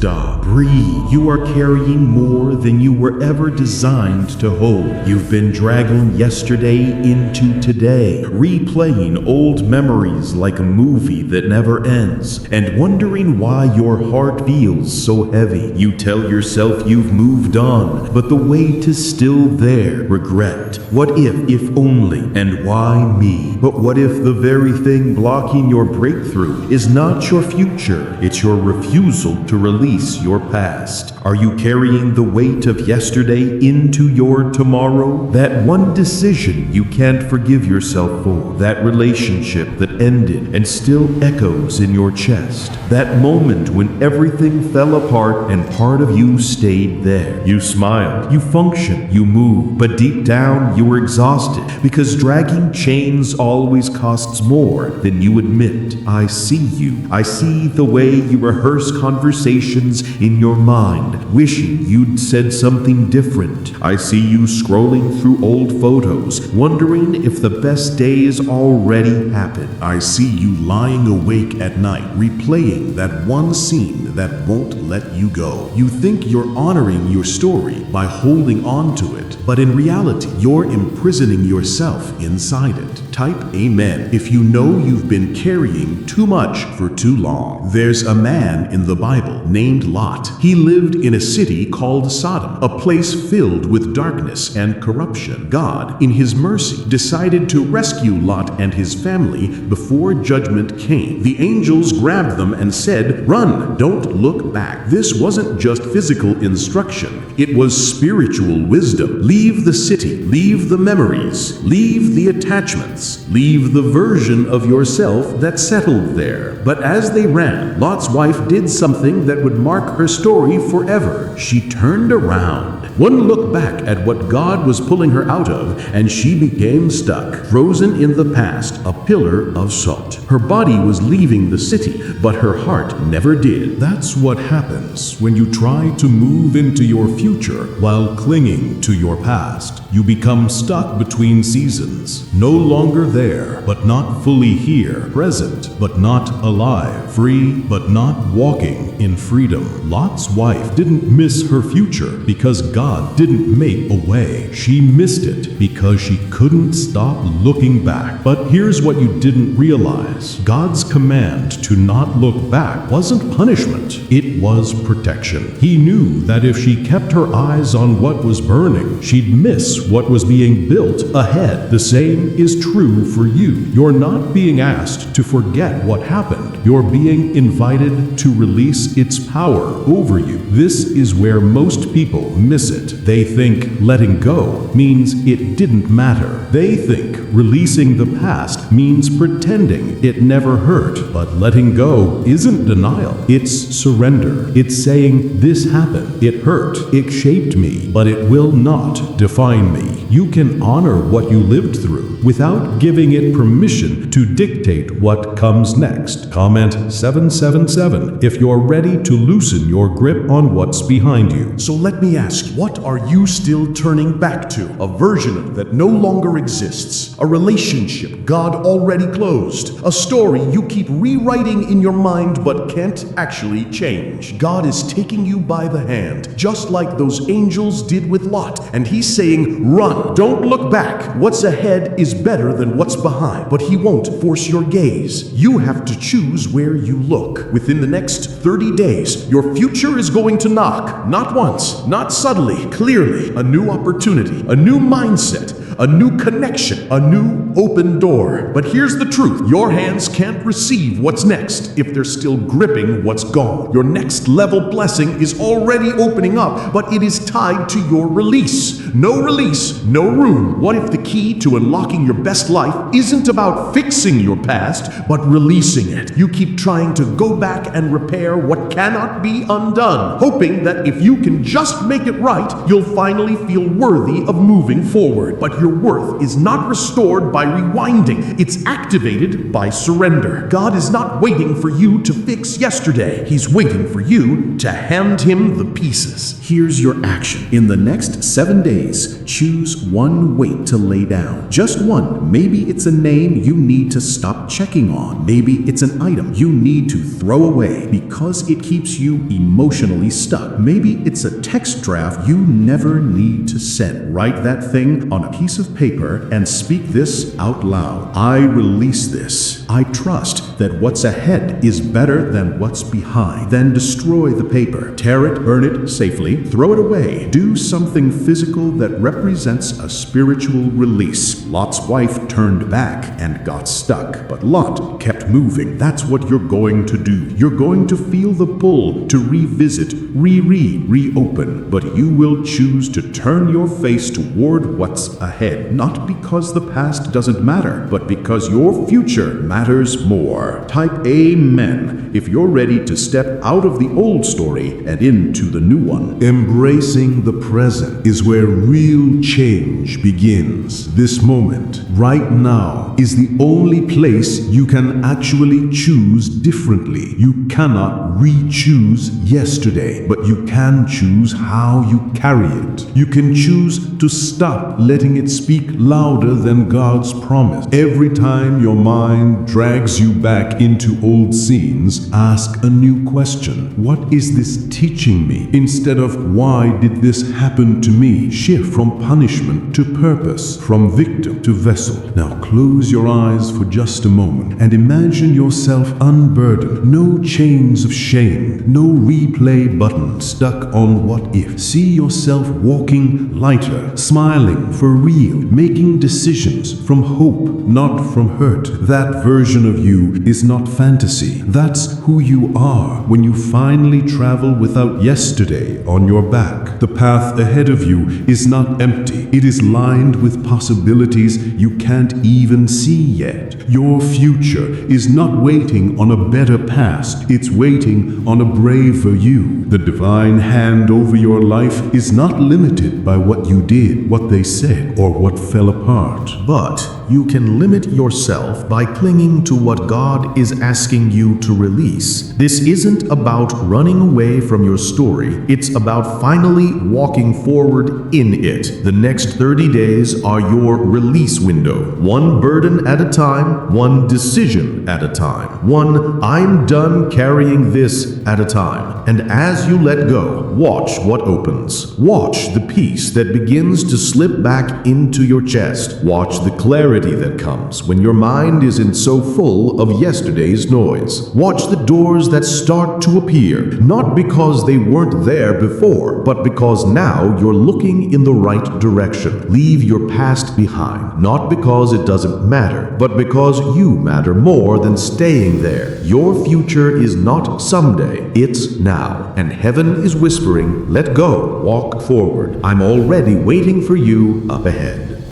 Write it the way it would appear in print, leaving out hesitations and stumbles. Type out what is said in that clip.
Stop. Breathe. You are carrying more than you were ever designed to hold. You've been dragging yesterday into today, replaying old memories like a movie that never ends, and wondering why your heart feels so heavy. You tell yourself you've moved on, but the weight is still there. Regret. What if only, and why me? But what if the very thing blocking your breakthrough is not your future? It's your refusal to release your past. Are you carrying the weight of yesterday into your tomorrow? That one decision you can't forgive yourself for, that relationship that ended and still echoes in your chest, that moment when everything fell apart and part of you stayed there. You smiled, you functioned, you moved, but deep down you were exhausted because dragging chains always costs more than you admit. I see you. I see the way you rehearse conversations in your mind, wishing you'd said something different. I see you scrolling through old photos, wondering if the best days already happened. I see you lying awake at night, replaying that one scene that won't let you go. You think you're honoring your story by holding on to it, but in reality, you're imprisoning yourself inside it. Type amen if you know you've been carrying too much for too long. There's a man in the Bible named Lot. He lived in a city called Sodom, a place filled with darkness and corruption. God, in his mercy, decided to rescue Lot and his family before judgment came. The angels grabbed them and said, "Run, don't look back." This wasn't just physical instruction. It was spiritual wisdom. Leave the city, leave the memories, leave the attachments, leave the version of yourself that settled there. But as they ran, Lot's wife did something that would mark her story forever. She turned around. One look back at what God was pulling her out of, and she became stuck, frozen in the past, a pillar of salt. Her body was leaving the city, but her heart never did. That's what happens when you try to move into your future while clinging to your past. You become stuck between seasons, no longer there, but not fully here, present, but not alive, free, but not walking in freedom. Lot's wife didn't miss her future because God didn't make a way. She missed it because she couldn't stop looking back. But here's what you didn't realize. God's command to not look back wasn't punishment. It was protection. He knew that if she kept her eyes on what was burning, she'd miss what was being built ahead. The same is true for you. You're not being asked to forget what happened. You're being invited to release its power over you. This is where most people miss it. They think letting go means it didn't matter. They think releasing the past means pretending it never hurt. But letting go isn't denial. It's surrender. It's saying, this happened. It hurt. It shaped me, but it will not define me. You can honor what you lived through without giving it permission to dictate what comes next. Comment 777 if you're ready to loosen your grip on what's behind you. So let me ask, what are you still turning back to? A version of that no longer exists. A relationship God already closed. A story you keep rewriting in your mind but can't actually change. God is taking you by the hand, just like those angels did with Lot. And he's saying, run, don't look back. What's ahead is better than what's behind. But he won't force your gaze. You have to choose where you look. Within the next 30 days, your future is going to knock. Not once, not subtly, clearly. A new opportunity, a new mindset, a new connection, a new open door. But here's the truth. Your hands can't receive what's next if they're still gripping what's gone. Your next level blessing is already opening up, but it is tied to your release. No release, no room. What if the key to unlocking your best life isn't about fixing your past, but releasing it? You keep trying to go back and repair what cannot be undone, hoping that if you can just make it right, you'll finally feel worthy of moving forward. But you're worth is not restored by rewinding. It's activated by surrender. God is not waiting for you to fix yesterday. He's waiting for you to hand him the pieces. Here's your action. In the next 7 days, choose one weight to lay down. Just one. Maybe it's a name you need to stop checking on. Maybe it's an item you need to throw away because it keeps you emotionally stuck. Maybe it's a text draft you never need to send. Write that thing on a piece of paper and speak this out loud. I release this. I trust that what's ahead is better than what's behind. Then destroy the paper. Tear it, burn it safely, throw it away. Do something physical that represents a spiritual release. Lot's wife turned back and got stuck, but Lot kept moving. That's what you're going to do. You're going to feel the pull to revisit, reread, reopen, but you will choose to turn your face toward what's ahead, not because the past doesn't matter, but because your future matters more. Type Amen if you're ready to step out of the old story and into the new one. Embracing the present is where real change begins. This moment, right now, is the only place you can actually choose differently. You cannot re-choose yesterday, but you can choose how you carry it. You can choose to stop letting it speak louder than God's promise. Every time your mind drags you back into old scenes, ask a new question. What is this teaching me? Instead of why did this happen to me? Shift from punishment to purpose, from victim to vessel. Now close your eyes for just a moment and imagine yourself unburdened. No chains of shame, no replay button stuck on what if. See yourself walking lighter, smiling for real, making decisions from hope, not from hurt. That version of you is not fantasy. That's who you are when you finally travel without yesterday on your back. The path ahead of you is not empty. It is lined with possibilities you can't even see yet. Your future is not waiting on a better past. It's waiting on a braver you. The divine hand over your life is not limited by what you did, what they said, or what fell apart. But you can limit yourself by clinging to what God is asking you to release. This isn't about running away from your story. It's about finally walking forward in it. The next 30 days are your release window. One burden at a time, one decision at a time, one I'm done carrying this at a time. And as you let go, watch what opens. Watch the peace that begins to slip back into your chest. Watch the clarity that comes when your mind isn't so full of yesterday's noise. Watch the doors that start to appear, not because they weren't there before, but because now you're looking in the right direction. Leave your past behind, not because it doesn't matter, but because you matter more than staying there. Your future is not someday, it's now. And heaven is whispering, let go, walk forward. I'm already waiting for you up ahead.